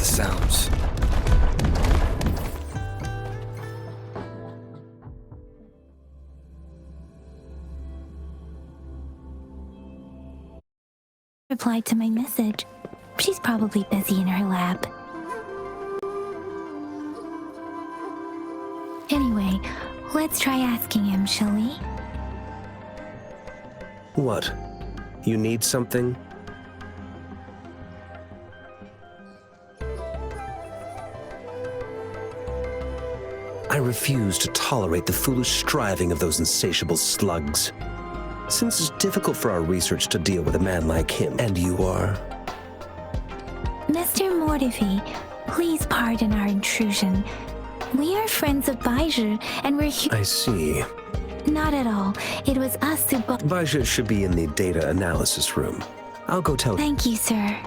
sounds. Replied to my message. She's probably busy in her lab. Anyway, let's try asking him, shall we? What? You need something? I refuse to tolerate the foolish striving of those insatiable slugs. Since it's difficult for our research to deal with a man like him, and you are... Mr. Mortifi, please pardon our intrusion. We are friends of Baiju, and we're here. I see. Not at all. It was us who Baja should be in the data analysis room. I'll go tell... Thank you, sir.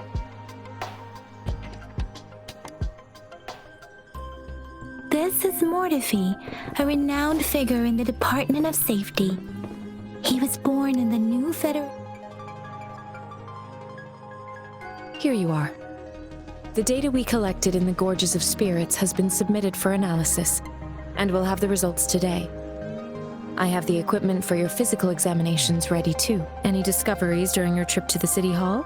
This is Mortifi, a renowned figure in the Department of Safety. He was born in the new Federal... Here you are. The data we collected in the Gorges of Spirits has been submitted for analysis, and we'll have the results today. I have the equipment for your physical examinations ready too. Any discoveries during your trip to the City Hall?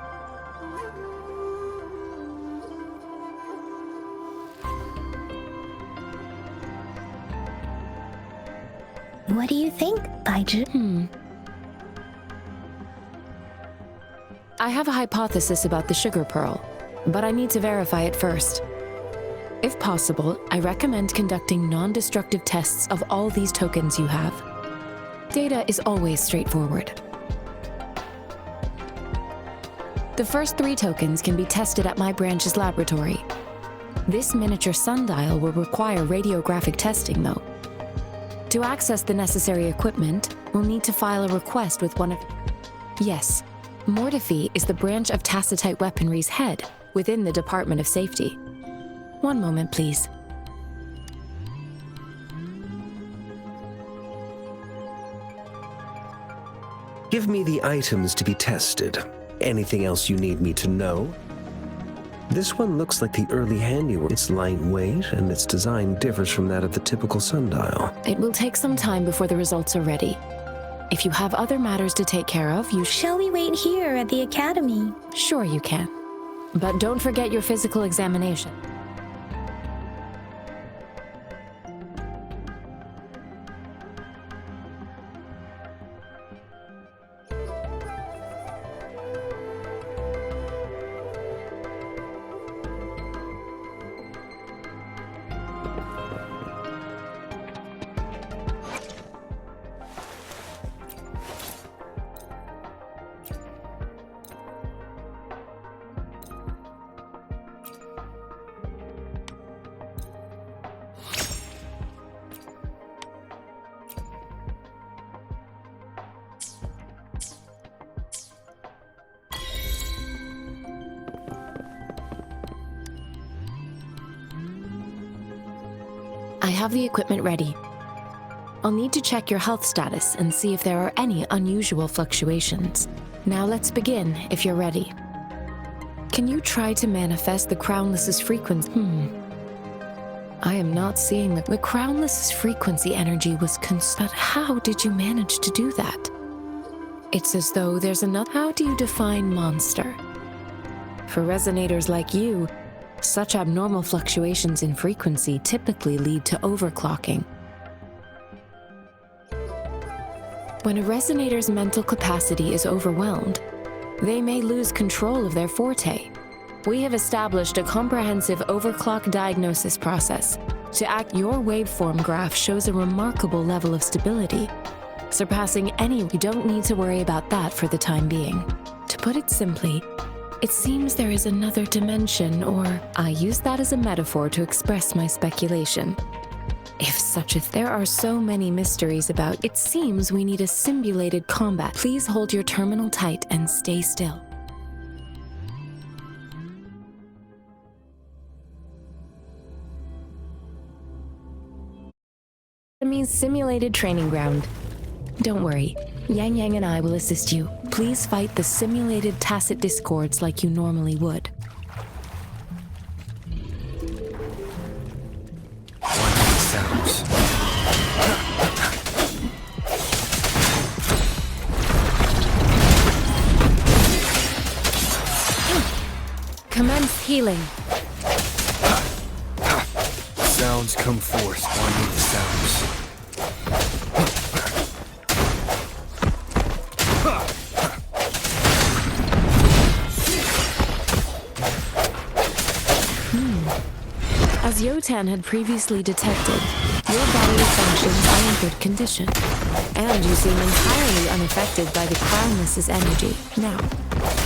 What do you think, Baiju? I have a hypothesis about the sugar pearl, but I need to verify it first. If possible, I recommend conducting non-destructive tests of all these tokens you have. Data is always straightforward. The first 3 tokens can be tested at my branch's laboratory. This miniature sundial will require radiographic testing, though. To access the necessary equipment, we'll need to file a request with one of... Yes, Mortifi is the branch of Tacitite Weaponry's head within the Department of Safety. One moment, please. Give me the items to be tested. Anything else you need me to know? This one looks like the early handiwork. It's lightweight, and its design differs from that of the typical sundial. It will take some time before the results are ready. If you have other matters to take care of, Shall we wait here at the Academy? Sure you can. But don't forget your physical examination. I have the equipment ready. I'll need to check your health status and see if there are any unusual fluctuations. Now let's begin, if you're ready. Can you try to manifest the Crownless's frequency? I am not seeing the Crownless's frequency energy was But how did you manage to do that? It's as though there's another... How do you define monster? For resonators like you, such abnormal fluctuations in frequency typically lead to overclocking. When a resonator's mental capacity is overwhelmed, they may lose control of their forte. We have established a comprehensive overclock diagnosis process. Your waveform graph shows a remarkable level of stability, surpassing any. You don't need to worry about that for the time being. To put it simply, it seems there is another dimension, or I use that as a metaphor to express my speculation. If such a there are so many mysteries about, it seems we need a simulated combat. Please hold your terminal tight and stay still. Enemy's simulated training ground. Don't worry, Yang Yang and I will assist you. Please fight the simulated tacit discords like you normally would. healing. Sounds come forth. One with the sounds. As Yotan had previously detected, your bodily functions are in good condition, and you seem entirely unaffected by the Crownless's energy. Now,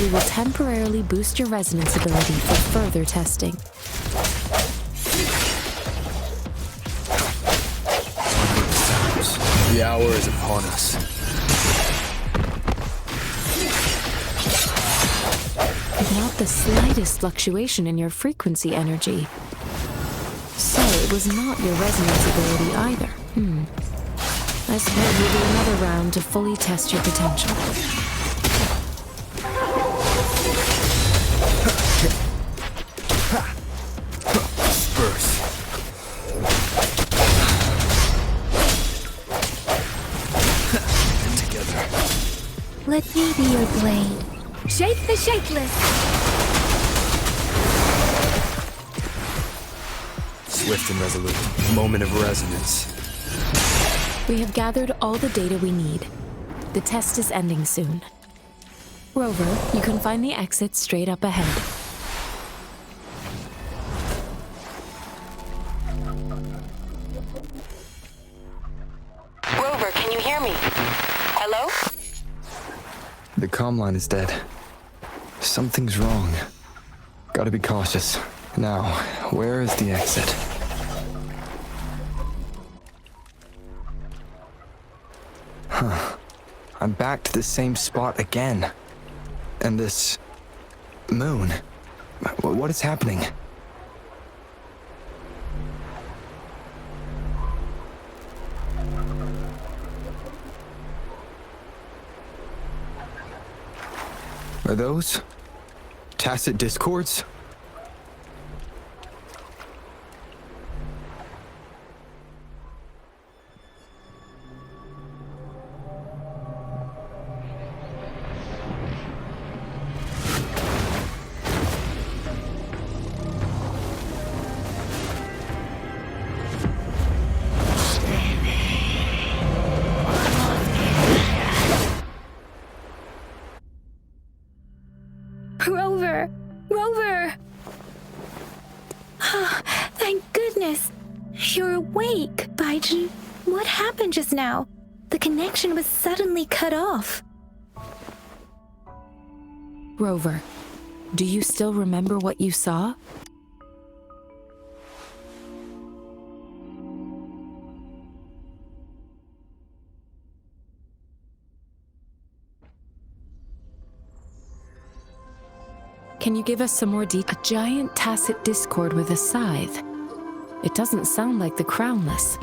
we will temporarily boost your resonance ability for further testing. The hour is upon us. Not the slightest fluctuation in your frequency energy. So it was not your resonance ability either. I suppose we'll do another round to fully test your potential. Disperse. Together. Let me be your blade. Shape the shapeless! Swift and resolute. Moment of resonance. We have gathered all the data we need. The test is ending soon. Rover, you can find the exit straight up ahead. Rover, can you hear me? Hello? The comm line is dead. Something's wrong. Gotta be cautious. Now, where is the exit? I'm back to the same spot again. And this moon. What is happening? Are those tacit discords? Rover! Rover! Thank goodness! You're awake, Baiji. What happened just now? The connection was suddenly cut off. Rover, do you still remember what you saw? Can you give us some more detail? A giant tacit discord with a scythe. It doesn't sound like the Crownless.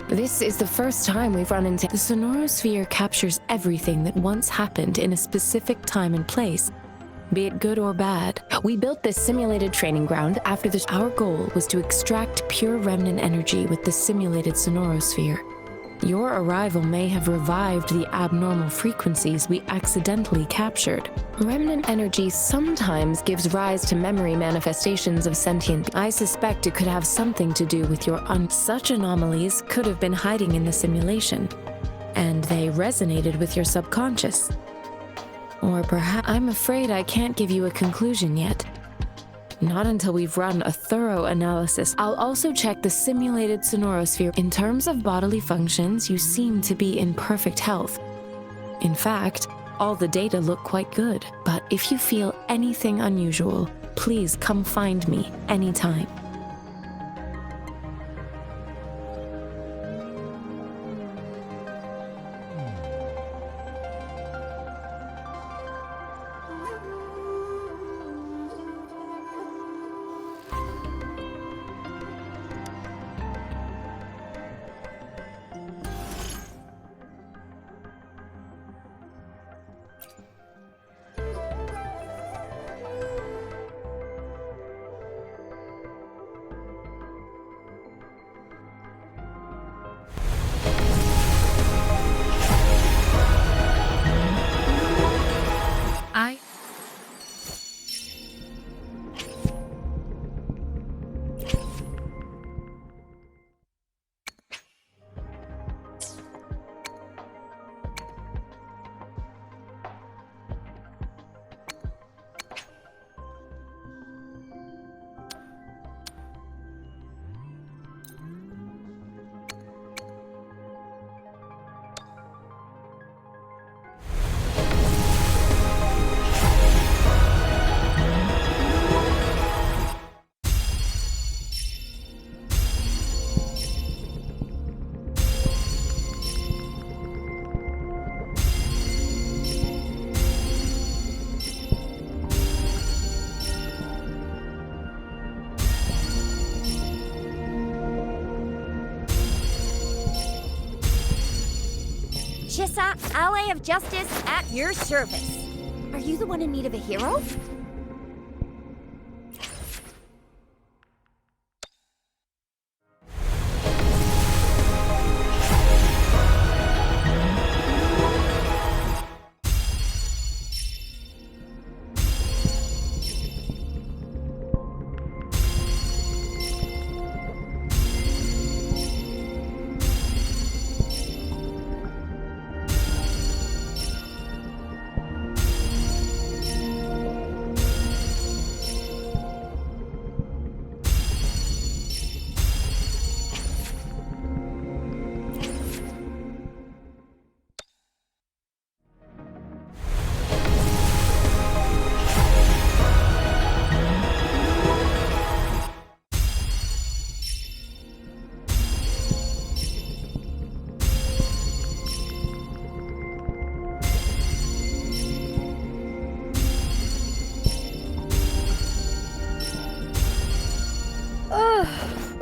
This is the first time we've run into... The sonorosphere captures everything that once happened in a specific time and place, be it good or bad. We built this simulated training ground after this. Our goal was to extract pure remnant energy with the simulated sonorosphere. Your arrival may have revived the abnormal frequencies we accidentally captured. Remnant energy sometimes gives rise to memory manifestations of sentient. I suspect it could have something to do with your Such anomalies could have been hiding in the simulation, and they resonated with your subconscious. Or perhaps... I'm afraid I can't give you a conclusion yet. Not until we've run a thorough analysis. I'll also check the simulated sonorosphere. In terms of bodily functions, you seem to be in perfect health. In fact, all the data look quite good. But if you feel anything unusual, please come find me anytime. Shisa, ally of justice, at your service. Are you the one in need of a hero?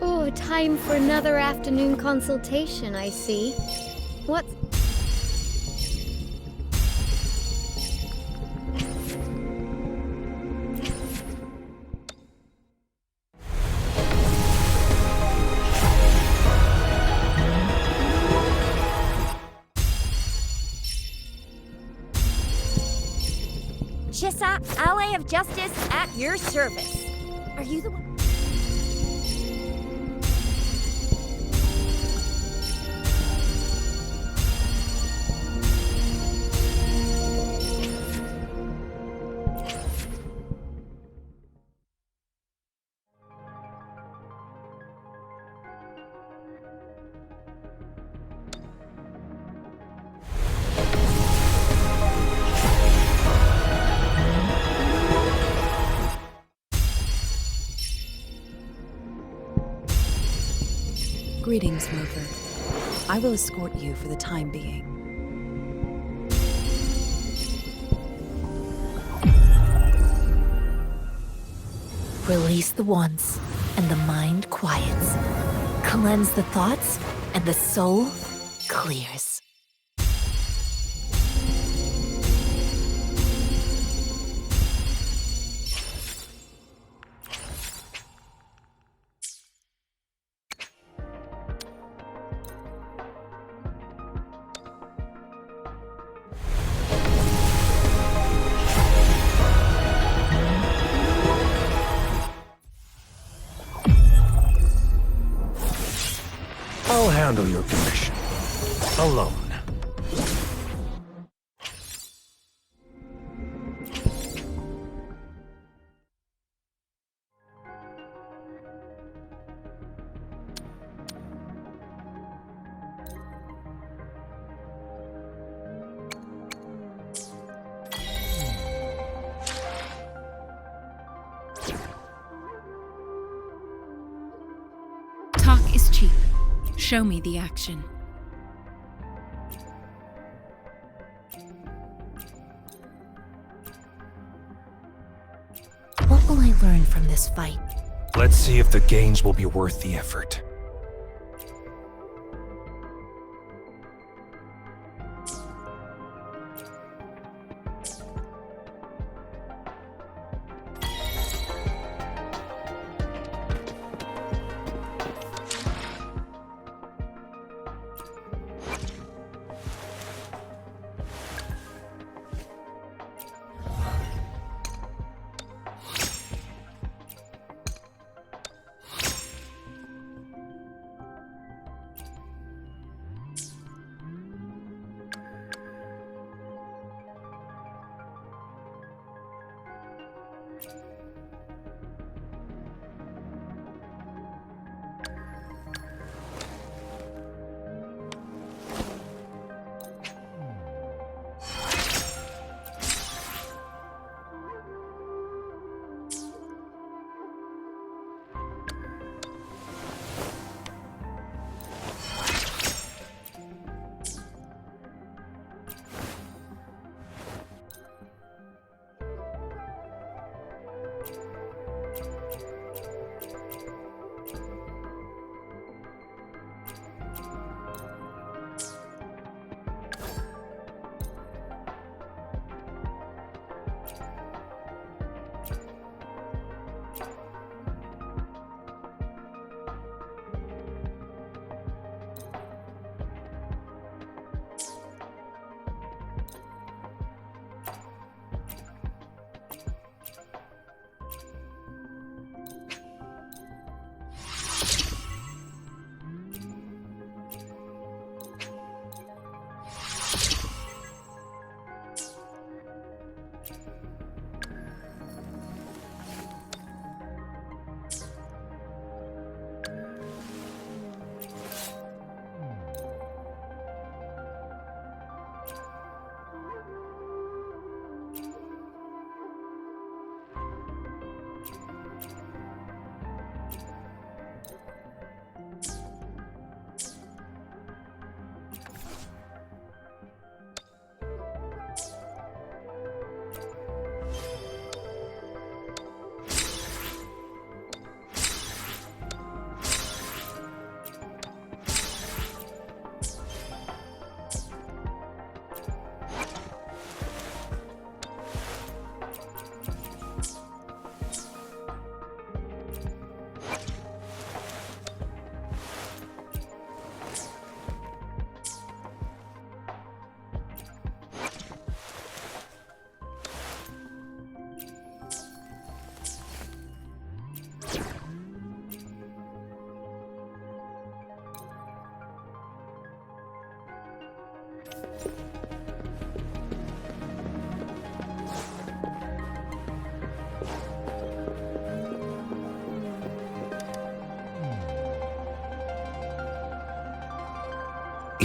Oh, time for another afternoon consultation, I see. What's... Shisa, ally of justice, at your service. Are you the one? Greetings, Mover. I will escort you for the time being. Release the wands, and the mind quiets. Cleanse the thoughts, and the soul clears. I'll handle your commission. Alone. Talk is cheap. Show me the action. What will I learn from this fight? Let's see if the gains will be worth the effort.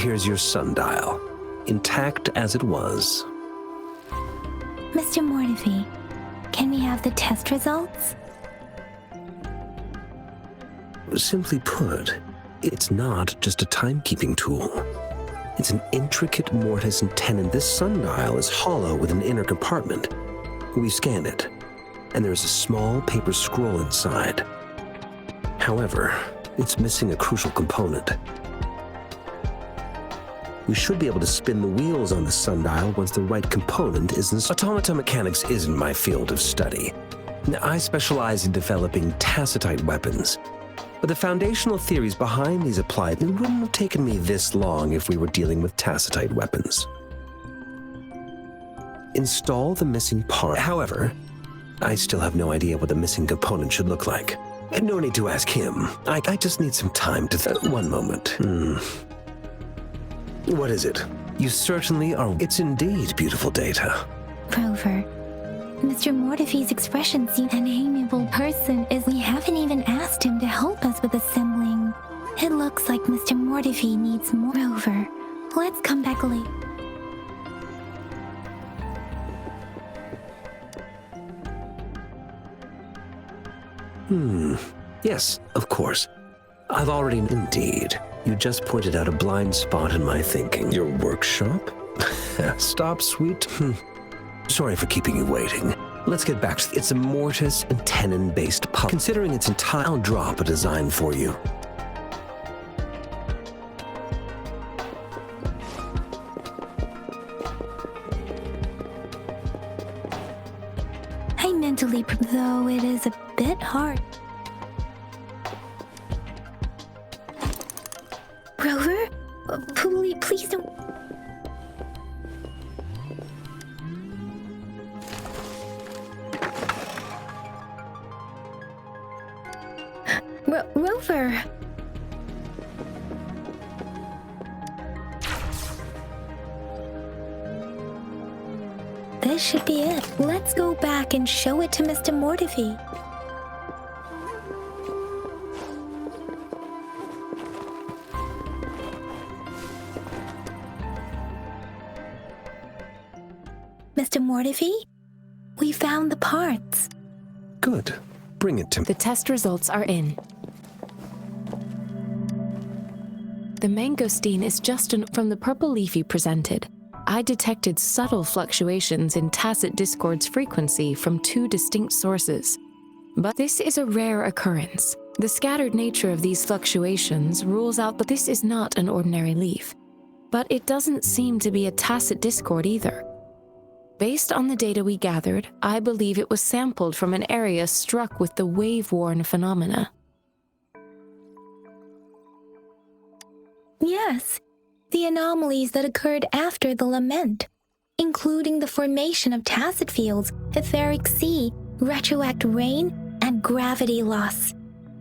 here's your sundial, intact as it was. Mr. Mortefi, can we have the test results? Simply put, it's not just a timekeeping tool. It's an intricate mortise and tenon. This sundial is hollow with an inner compartment. We scanned it, and there's a small paper scroll inside. However, it's missing a crucial component. We should be able to spin the wheels on the sundial once the right component is installed. Automata mechanics isn't my field of study. I specialize in developing tacitite weapons. But the foundational theories behind these applied, it wouldn't have taken me this long if we were dealing with tacitite weapons. Install the missing part. However, I still have no idea what the missing component should look like. And no need to ask him. I just need some time to one moment. What is it? You certainly are. It's indeed beautiful data. Rover, Mr. Mortefi's expression seems an amiable person as we haven't even asked him to help us with assembling. It looks like Mr. Mortefi needs more. Rover, let's come back later. Yes, of course. I've already... Indeed. You just pointed out a blind spot in my thinking. Your workshop? Stop, sweet. Sorry for keeping you waiting. Let's get back to... It's a mortise and tenon-based puzzle. Considering its entire... I'll drop a design for you. I mentally... though it is a bit hard. Rover? Please don't... Rover! This should be it. Let's go back and show it to Mr. Mortefi. Mr. Mortefi, we found the parts. Good. Bring it to me. The test results are in. The mangosteen is just from the purple leaf you presented. I detected subtle fluctuations in tacit discord's frequency from two distinct sources. But this is a rare occurrence. The scattered nature of these fluctuations rules out that this is not an ordinary leaf. But it doesn't seem to be a tacit discord either. Based on the data we gathered, I believe it was sampled from an area struck with the wave-worn phenomena. Yes, the anomalies that occurred after the lament, including the formation of tacit fields, etheric sea, retroact rain, and gravity loss.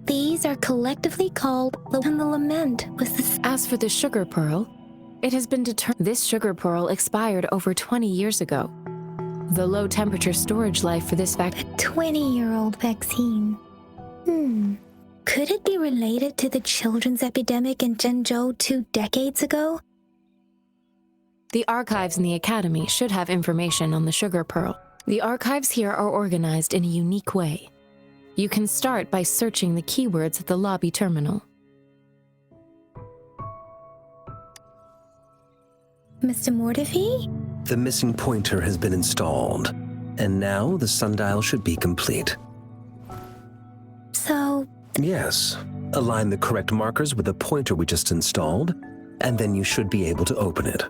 These are collectively called and the lament was the... As for the sugar pearl, it has been determined this sugar pearl expired over 20 years ago. The low temperature storage life for this A 20-year-old vaccine. Could it be related to the children's epidemic in Zhengzhou 2 decades ago? The archives in the Academy should have information on the sugar pearl. The archives here are organized in a unique way. You can start by searching the keywords at the lobby terminal. Mr. Mortefi? The missing pointer has been installed, and now the sundial should be complete. So... Yes. Align the correct markers with the pointer we just installed, and then you should be able to open it.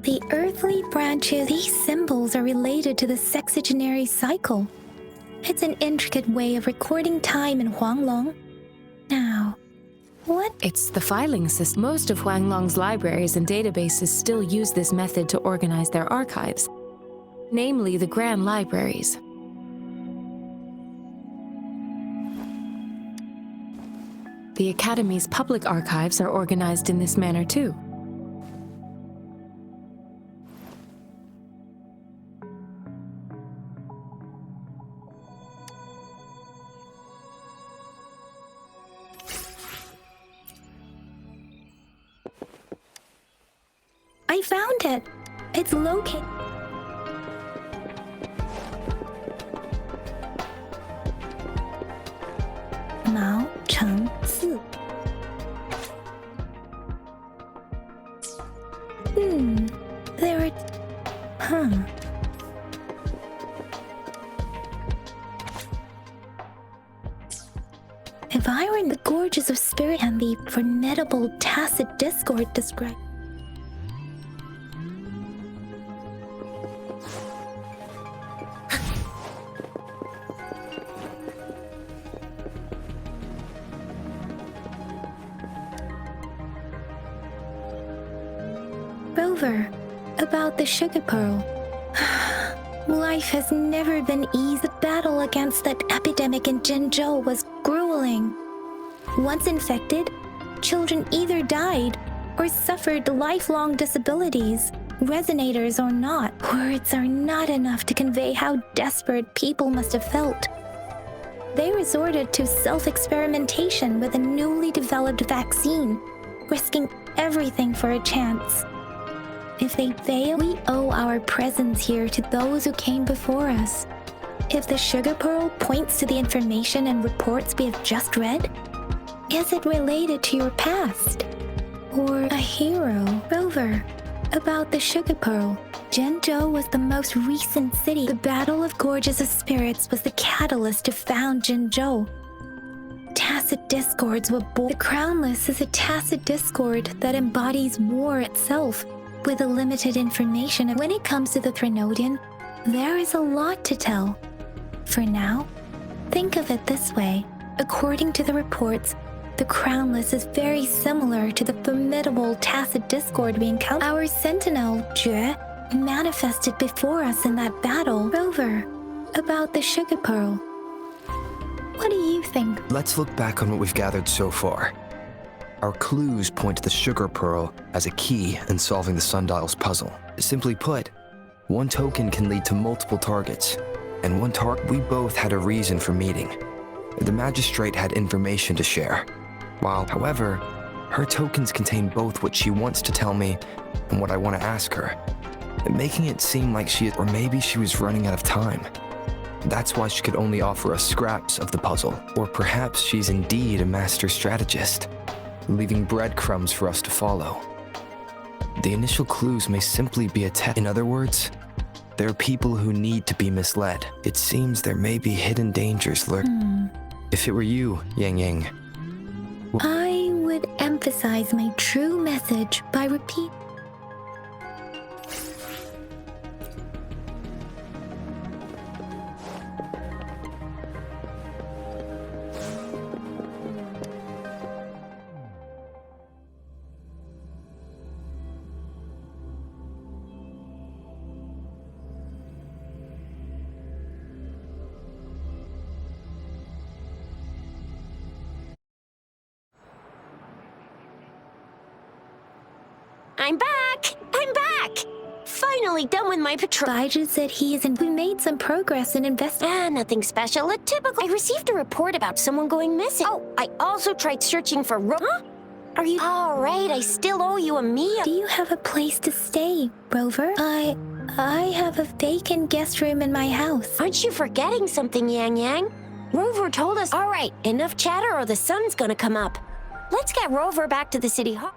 The earthly branches, these symbols are related to the sexagenary cycle. It's an intricate way of recording time in Huanglong. Now, what? It's the filing system. Most of Huanglong's libraries and databases still use this method to organize their archives, namely the Grand Libraries. The Academy's public archives are organized in this manner too. I found it. It's located. Mao Cheng Si. There are... If I were in the gorges of spirit and the formidable tacit discord described... Rover, about the sugar pearl. Life has never been easy. The battle against that epidemic in Jinzhou was grueling. Once infected, children either died or suffered lifelong disabilities, resonators or not. Words are not enough to convey how desperate people must have felt. They resorted to self-experimentation with a newly developed vaccine, risking everything for a chance. If they fail, we owe our presence here to those who came before us. If the sugar pearl points to the information and reports we have just read, is it related to your past? Or a hero? Rover, about the sugar pearl. Jinzhou was the most recent city. The Battle of Gorges of Spirits was the catalyst to found Jinzhou. Tacit discords were born. The Crownless is a tacit discord that embodies war itself, with a limited information. When it comes to the Threnodian, there is a lot to tell. For now, think of it this way. According to the reports, the Crownless is very similar to the formidable tacit discord we encountered. Our sentinel, Jue, manifested before us in that battle. Rover, about the sugar pearl. What do you think? Let's look back on what we've gathered so far. Our clues point to the sugar pearl as a key in solving the sundial's puzzle. Simply put, one token can lead to multiple targets, and one target we both had a reason for meeting. The magistrate had information to share, while, however, her tokens contain both what she wants to tell me and what I want to ask her, making it seem like or maybe she was running out of time. That's why she could only offer us scraps of the puzzle, or perhaps she's indeed a master strategist, leaving breadcrumbs for us to follow. The initial clues may simply be a test. In other words, there are people who need to be misled. It seems there may be hidden dangers lurking. If it were you, Yang Yang, I would emphasize my true message by repeating. I'm back! I'm back! Finally done with my patrol. Baiju said we made some progress in nothing special. A typical. I received a report about someone going missing. Oh, I also tried searching for Huh? Are you... All right, I still owe you a meal. Do you have a place to stay, Rover? I have a vacant guest room in my house. Aren't you forgetting something, Yang Yang? Rover told us... All right, enough chatter or the sun's gonna come up. Let's get Rover back to the city hall.